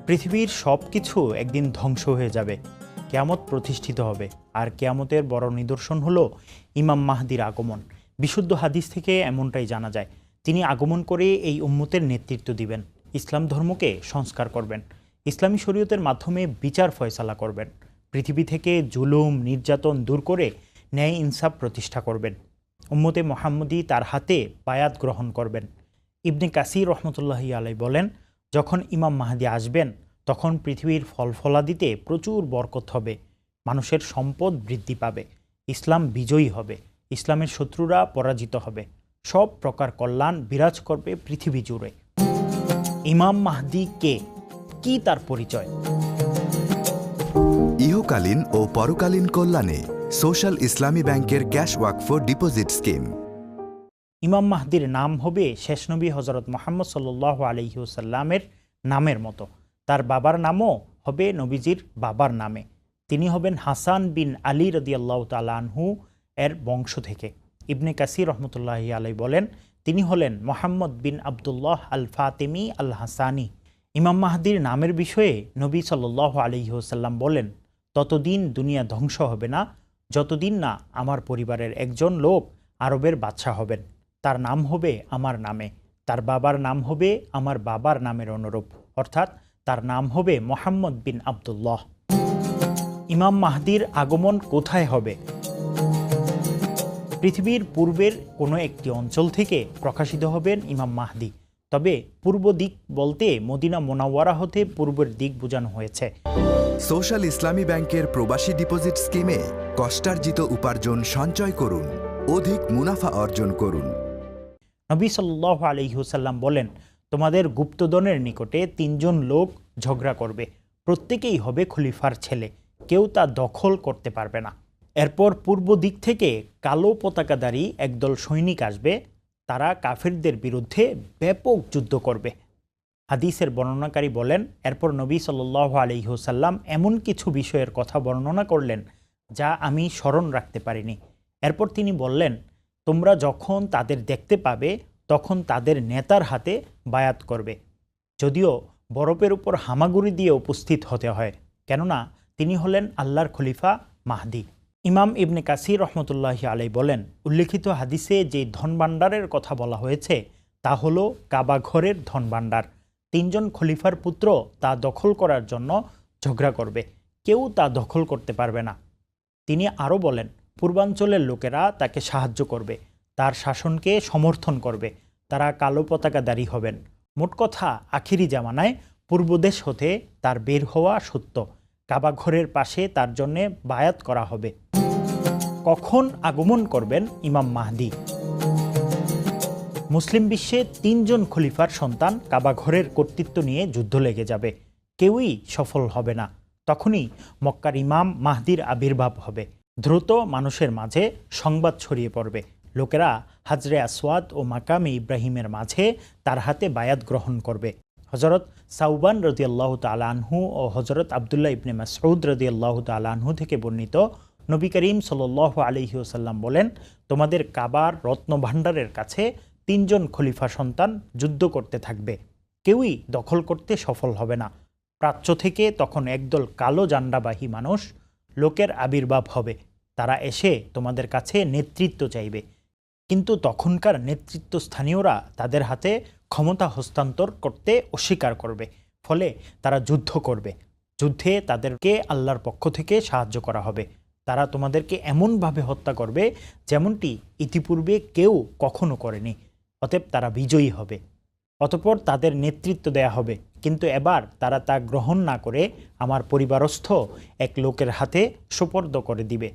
পৃথিবীর সব কিছু একদিন ধ্বংস হয়ে যাবে, কিয়ামত প্রতিষ্ঠিত হবে। আর কিয়ামতের বড় নিদর্শন হলো ইমাম মাহদির আগমন। বিশুদ্ধ হাদিস থেকে এমনটাই জানা যায়। তিনি আগমন করে এই উম্মতের নেতৃত্ব দিবেন, ইসলাম ধর্মকে সংস্কার করবেন, ইসলামী শরীয়তের মাধ্যমে বিচার ফয়সালা করবেন, পৃথিবী থেকে জুলুম নির্যাতন দূর করে ন্যায় ইনসাফ প্রতিষ্ঠা করবেন। উম্মতে মোহাম্মদী তার হাতে বায়াত গ্রহণ করবেন। ইবনে কাসির রহমতুল্লাহি আলাইহি বলেন, যখন ইমাম মাহদি আসবেন তখন পৃথিবীর ফলফলাদিতে প্রচুর বরকত হবে, মানুষের সম্পদ বৃদ্ধি পাবে, ইসলাম বিজয়ী হবে, ইসলামের শত্রুরা পরাজিত হবে, সব প্রকার কল্যাণ বিরাজ করবে পৃথিবী জুড়ে। ইমাম মাহদি কে, কি তার পরিচয়? ইহকালীন ও পরকালীন কল্যাণে সোশ্যাল ইসলামী ব্যাংকের ক্যাশ ওয়াকফ ডিপোজিট স্কিম। ইমাম মাহদির নাম হবে শেষ নবী হজরত মুহাম্মদ সাল্লাল্লাহু আলাইহি ওয়াসাল্লামের নামের মতো। তার বাবার নামও হবে নবীজির বাবার নামে। তিনি হবেন হাসান বিন আলী রাদিয়াল্লাহু তাআলা আনহু এর বংশ থেকে। ইবনে কাসির রহমতুল্লাহি আলাইহি বলেন, তিনি হলেন মোহাম্মদ বিন আবদুল্লাহ আল ফাতেমি আল হাসানি। ইমাম মাহদির নামের বিষয়ে নবী সাল্লাল্লাহু আলাইহি ওয়াসাল্লাম বলেন, ততদিন দুনিয়া ধ্বংস হবে না যতদিন না আমার পরিবারের একজন লোক আরবের বাদশাহ হবেন। তার নাম হবে আমার নামে, তার বাবার নাম হবে আমার বাবার নামের অনুরূপ, অর্থাৎ তার নাম হবে মোহাম্মদ বিন আবদুল্লাহ। ইমাম মাহদির আগমন কোথায় হবে? পৃথিবীর পূর্বের কোনো একটি অঞ্চল থেকে প্রকাশিত হবেন ইমাম মাহদি। তবে পূর্ব দিক বলতে মদিনা মোনাওয়ারা হতে পূর্বের দিক বোঝানো হয়েছে। সোশ্যাল ইসলামী ব্যাংকের প্রবাসী ডিপোজিট স্কিমে কষ্টার্জিত উপার্জন সঞ্চয় করুন, অধিক মুনাফা অর্জন করুন। নবী সাল্লাল্লাহু আলাইহি ওয়াসাল্লাম বলেন, তোমাদের গুপ্তধনের নিকটে তিনজন লোক ঝগড়া করবে, প্রত্যেকেই হবে খলিফার ছেলে, কেউ তা দখল করতে পারবে না। এরপর পূর্ব দিক থেকে কালো পতাকাধারী একদল সৈনিক আসবে, তারা কাফিরদের বিরুদ্ধে ব্যাপক যুদ্ধ করবে। হাদিসের বর্ণনাকারী বলেন, এরপর নবী সাল্লাল্লাহু আলাইহি ওয়াসাল্লাম এমন কিছু বিষয়ের কথা বর্ণনা করলেন যা আমি স্মরণ রাখতে পারিনি। এরপর তিনি বললেন, তোমরা যখন তাদের দেখতে পাবে তখন তাদের নেতার হাতে বায়াত করবে, যদিও বরফের উপর হামাগুড়ি দিয়ে উপস্থিত হতে হয়, কেননা তিনি হলেন আল্লাহর খলিফা মাহদি। ইমাম ইবনে কাসির রহমতুল্লাহি আলাইহি বলেন, উল্লেখিত হাদিসে যে ধনভাণ্ডারের কথা বলা হয়েছে তা হলো কাবা ঘরের ধনভাণ্ডার। তিনজন খলিফার পুত্র তা দখল করার জন্য ঝগড়া করবে, কেউ তা দখল করতে পারবে না। তিনি আরও বলেন, পূর্বাঞ্চলের লোকেরা তাকে সাহায্য করবে, তার শাসনকে সমর্থন করবে, তারা কালো পতাকাধারী হবেন। মোট কথা, আখিরি জামানায় পূর্বদেশ হতে তার বের হওয়া সত্য, কাবা ঘরের পাশে তার জন্যে বায়াত করা হবে। কখন আগমন করবেন ইমাম মাহদি? মুসলিম বিশ্বে তিনজন খলিফার সন্তান কাবা ঘরের কর্তৃত্ব নিয়ে যুদ্ধ লেগে যাবে, কেউই সফল হবে না। তখনই মক্কার ইমাম মাহদির আবির্ভাব হবে। দ্রুত মানুষের মাঝে সংবাদ ছড়িয়ে পড়বে, লোকেরা হাজরে আসওয়াদ ও মাকামে ইব্রাহিমের মাঝে তার হাতে বায়াত গ্রহণ করবে। হজরত সাউবান রাদিয়াল্লাহু তাআলা আনহু ও হজরত আবদুল্লাহ ইবনে মাসউদ রাদিয়াল্লাহু তাআলা আনহু থেকে বর্ণিত, নবী করিম সাল্লাল্লাহু আলাইহি ওয়াসাল্লাম বলেন, তোমাদের কাবার রত্নভাণ্ডারের কাছে তিনজন খলিফা সন্তান যুদ্ধ করতে থাকবে, কেউই দখল করতে সফল হবে না। প্রাচ্য থেকে তখন একদল কালো জান্ডাবাহী মানুষ লোকের আবির্ভাব হবে, তারা এসে তোমাদের কাছে নেতৃত্ব চাইবে, কিন্তু তখনকার নেতৃত্বস্থানীয়রা তাদের হাতে ক্ষমতা হস্তান্তর করতে অস্বীকার করবে, ফলে তারা যুদ্ধ করবে। যুদ্ধে তাদেরকে আল্লাহর পক্ষ থেকে সাহায্য করা হবে। তারা তোমাদেরকে এমনভাবে হত্যা করবে যেমনটি ইতিপূর্বে কেউ কখনো করেনি, অতএব তারা বিজয়ী হবে। অতঃপর তাদের নেতৃত্ব দেয়া হবে, কিন্তু এবার তারা তা গ্রহণ না করে আমার পরিবারস্থ এক লোকের হাতে সোপর্দ করে দিবে,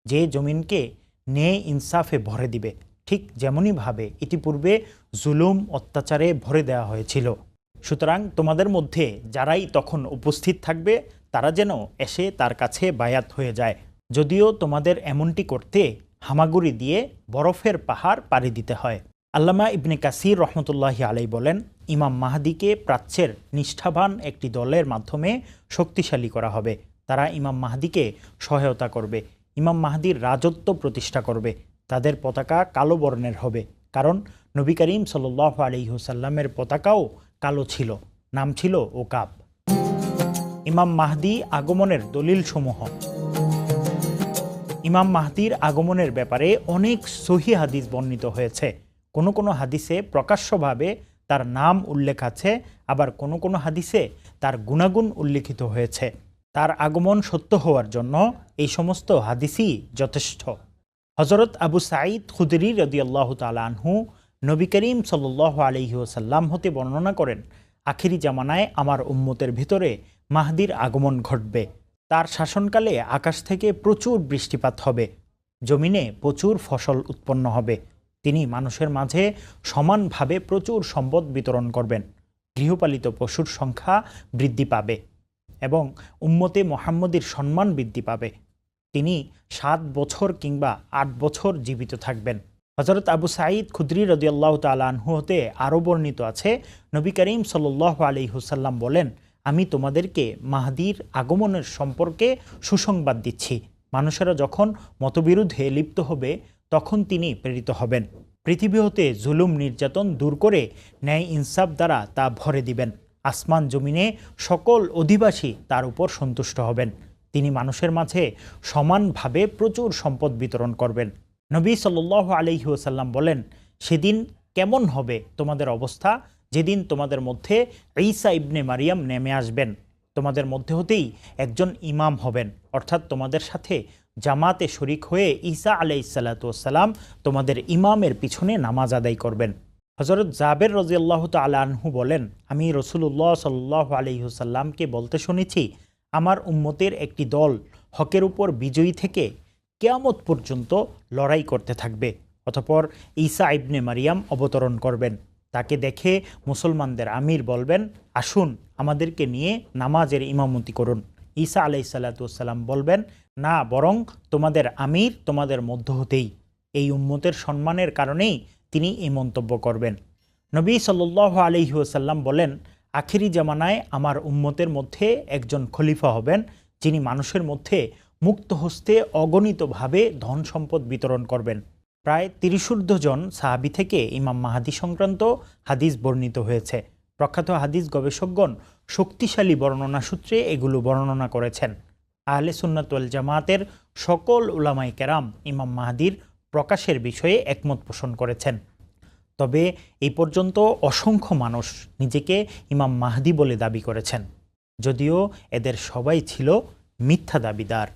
যে জমিনকে ন্যায় ইনসাফে ভরে দিবে, ঠিক যেমনইভাবে ইতিপূর্বে জুলুম অত্যাচারে ভরে দেওয়া হয়েছিল। সুতরাং তোমাদের মধ্যে যারাই তখন উপস্থিত থাকবে তারা যেন এসে তার কাছে বায়াত হয়ে যায়, যদিও তোমাদের এমনটি করতে হামাগুড়ি দিয়ে বরফের পাহাড় পাড়ি দিতে হয়। আল্লামা ইবনে কাসির রহমতুল্লাহি আলাইহি বলেন, ইমাম মাহদিকে প্রাচ্যের নিষ্ঠাবান একটি দলের মাধ্যমে শক্তিশালী করা হবে। তারা ইমাম মাহদিকে সহায়তা করবে, ইমাম মাহদির রাজত্ব প্রতিষ্ঠা করবে। তাদের পতাকা কালো বর্ণের হবে, কারণ নবী করিম সাল্লাল্লাহু আলাইহি ওয়াসাল্লামের পতাকাও কালো ছিল, নাম ছিল ওকাব। ইমাম মাহদি আগমনের দলিলসমূহ। ইমাম মাহদির আগমনের ব্যাপারে অনেক সহি হাদিস বর্ণিত হয়েছে। কোনো কোনো হাদিসে প্রকাশ্যভাবে তার নাম উল্লেখ আছে, আবার কোনো কোনো হাদিসে তার গুণাগুণ উল্লেখিত হয়েছে। তার আগমন সত্য হওয়ার জন্য এই সমস্ত হাদিসই যথেষ্ট। হজরত আবু সাঈদ খুদরি রাদিয়াল্লাহু তাআলা আনহু নবী করিম সাল্লাল্লাহু আলাইহি ওয়াসাল্লাম হতে বর্ণনা করেন, আখিরি জামানায় আমার উম্মতের ভিতরে মাহদির আগমন ঘটবে। তার শাসনকালে আকাশ থেকে প্রচুর বৃষ্টিপাত হবে, জমিনে প্রচুর ফসল উৎপন্ন হবে। তিনি মানুষের মাঝে সমানভাবে প্রচুর সম্পদ বিতরণ করবেন। গৃহপালিত পশুর সংখ্যা বৃদ্ধি পাবে এবং উম্মতে মুহাম্মদীর সম্মান বৃদ্ধি পাবে। তিনি 7 বছর কিংবা 8 বছর জীবিত থাকবেন। হযরত আবু সাঈদ খুদরি রাদিয়াল্লাহু তাআলা আনহু হতে আরও বর্ণিত আছে, নবী করিম সাল্লাল্লাহু আলাইহি ওয়াসাল্লাম বলেন, আমি তোমাদেরকে মাহদির আগমনের সম্পর্কে সুসংবাদ দিচ্ছি। মানুষেরা যখন মতবিরোধে লিপ্ত হবে তখন তিনি প্রেরিত হবেন। পৃথিবী হতে জুলুম নির্যাতন দূর করে ন্যায় ইনসাফ দ্বারা তা ভরে দিবেন। আসমান জমিনে সকল অধিবাসী তার উপর সন্তুষ্ট হবেন। তিনি মানুষের মাঝে সমানভাবে প্রচুর সম্পদ বিতরণ করবেন। নবী সাল্লাল্লাহু আলাইহি ওয়াসাল্লাম বলেন, সেদিন কেমন হবে তোমাদের অবস্থা, যেদিন তোমাদের মধ্যে ঈসা ইবনে মারিয়াম নেমে আসবেন। তোমাদের মধ্যে হতেই একজন ইমাম হবেন, অর্থাৎ তোমাদের সাথে জামাতে শরিক হয়ে ঈসা আলাইহিস সালাতু ওয়াস সালাম তোমাদের ইমামের পিছনে নামাজ আদায় করবেন। হযরত জাবের রাদিয়াল্লাহু তাআলা আনহু বলেন, আমি রাসূলুল্লাহ সাল্লাল্লাহু আলাইহি ওয়াসাল্লামকে বলতে শুনেছি, আমার উম্মতের একটি দল হকের উপর বিজয়ী থেকে কিয়ামত পর্যন্ত লড়াই করতে থাকবে। অতঃপর ঈসা ইবনে মারিয়াম অবতরণ করবেন। তাকে দেখে মুসলমানদের আমির বলবেন, আসুন আমাদেরকে নিয়ে নামাজের ইমামতি করুন। ঈসা আলাইহিস সালাতু ওয়াস সালাম বলবেন, না, বরং তোমাদের আমির তোমাদের মধ্য হতেই। এই উম্মতের সম্মানের কারণেই তিনি এই মন্তব্য করবেন। নবী সাল্লাল্লাহু আলাইহি ওয়াসাল্লাম বলেন, আখিরি জামানায় আমার উম্মতের মধ্যে একজন খলিফা হবেন, যিনি মানুষের মধ্যে মুক্ত হস্তে অগণিতভাবে ধন সম্পদ বিতরণ করবেন। প্রায় 30 জন সাহাবী থেকে ইমাম মাহদী সংক্রান্ত হাদিস বর্ণিত হয়েছে। প্রখ্যাত হাদিস গবেষকগণ শক্তিশালী বর্ণনা সূত্রে এগুলো বর্ণনা করেছেন। আহলে সুন্নাত ওয়াল জামাতের সকল উলামায়ে কেরাম ইমাম মাহদীর প্রকাশের বিষয়ে একমত পোষণ করেছেন। তবে এই পর্যন্ত অসংখ্য মানুষ নিজেকে ইমাম মাহদী বলে দাবি করেছেন, যদিও এদের সবাই ছিল মিথ্যা দাবিদার।